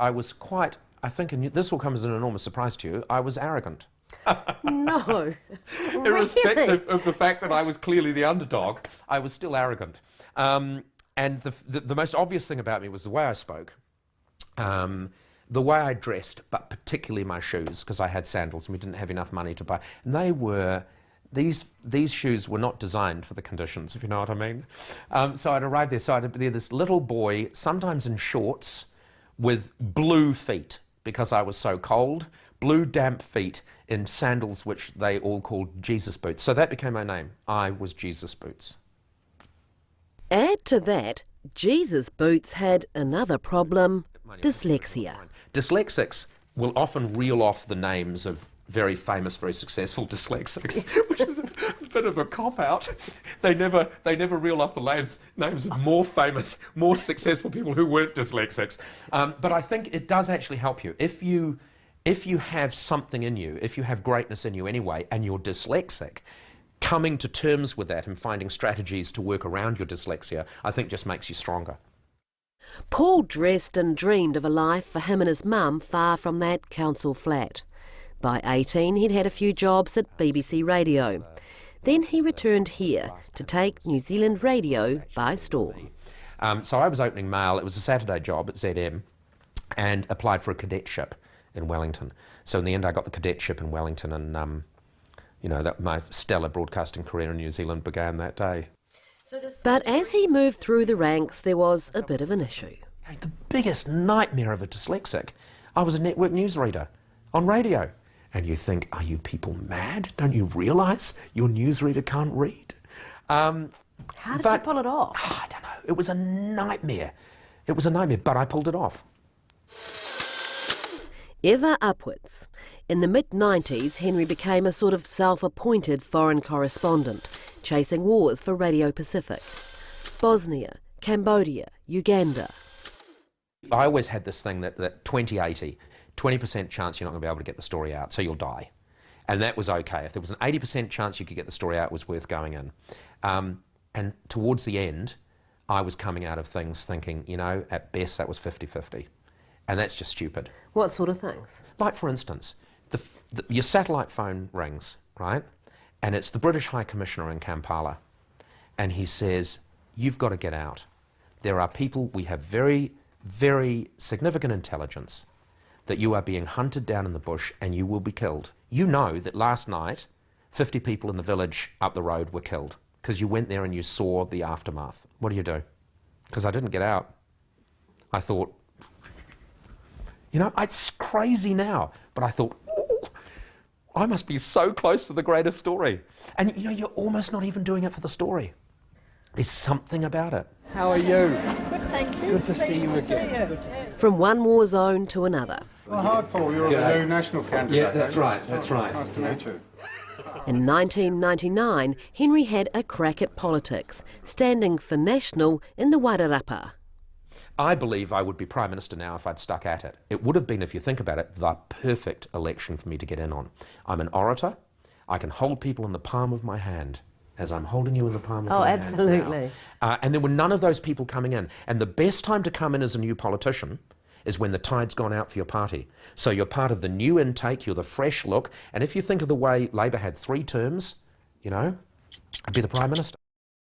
I was quite, I think, and this will come as an enormous surprise to you, I was arrogant. No. Irrespective of the fact that I was clearly the underdog, I was still arrogant. And the most obvious thing about me was the way I spoke, the way I dressed, but particularly my shoes, because I had sandals and we didn't have enough money to buy. And they were, these shoes were not designed for the conditions, if you know what I mean. So I'd arrived there, so I'd be this little boy, sometimes in shorts, with blue feet, because I was so cold, blue damp feet in sandals which they all called Jesus boots. So that became my name. I was Jesus Boots. Add to that, Jesus Boots had another problem, dyslexia. Dyslexics will often reel off the names of very famous, very successful dyslexics, which is a bit of a cop-out. They never reel off the names of more famous, more successful people who weren't dyslexics. But I think it does actually help you. If you have something in you, if you have greatness in you anyway, and you're dyslexic, coming to terms with that and finding strategies to work around your dyslexia, I think just makes you stronger. Paul dressed and dreamed of a life for him and his mum far from that council flat. By 18, he'd had a few jobs at BBC Radio. Then he returned here to take New Zealand radio by storm. So I was opening mail. It was a Saturday job at ZM and applied for a cadetship in Wellington. So in the end, I got the cadetship in Wellington, and that my stellar broadcasting career in New Zealand began that day. But as he moved through the ranks, there was a bit of an issue. The biggest nightmare of a dyslexic, I was a network newsreader on radio. And you think, are you people mad? Don't you realise your newsreader can't read? How did you pull it off? I don't know. It was a nightmare. It was a nightmare, but I pulled it off. Ever upwards. In the mid-90s, Hanry became a sort of self-appointed foreign correspondent, chasing wars for Radio Pacific. Bosnia, Cambodia, Uganda. I always had this thing that 20-80, 20% chance you're not going to be able to get the story out, so you'll die. And that was okay. If there was an 80% chance you could get the story out, it was worth going in. And towards the end, I was coming out of things thinking, at best that was 50-50. And that's just stupid. What sort of things? Like, for instance, your satellite phone rings, right? And it's the British High Commissioner in Kampala. And he says, you've got to get out. There are people, we have very, very significant intelligence that you are being hunted down in the bush and you will be killed. You know that last night, 50 people in the village up the road were killed because you went there and you saw the aftermath. What do you do? Because I didn't get out. I thought, it's crazy now, but I thought, I must be so close to the greater story. And you're almost not even doing it for the story. There's something about it. How are you? Good, thank you. Good to see you again. From one war zone to another. Well, hi, Paul. You're the new national candidate. Yeah, that's right. That's right. Nice to meet you. In 1999, Hanry had a crack at politics, standing for National in the Wairarapa. I believe I would be Prime Minister now if I'd stuck at it. It would have been, if you think about it, the perfect election for me to get in on. I'm an orator. I can hold people in the palm of my hand, as I'm holding you in the palm of my hand. Oh, absolutely. And there were none of those people coming in. And the best time to come in as a new politician is when the tide's gone out for your party. So you're part of the new intake, you're the fresh look. And if you think of the way Labor had 3 terms, I'd be the Prime Minister.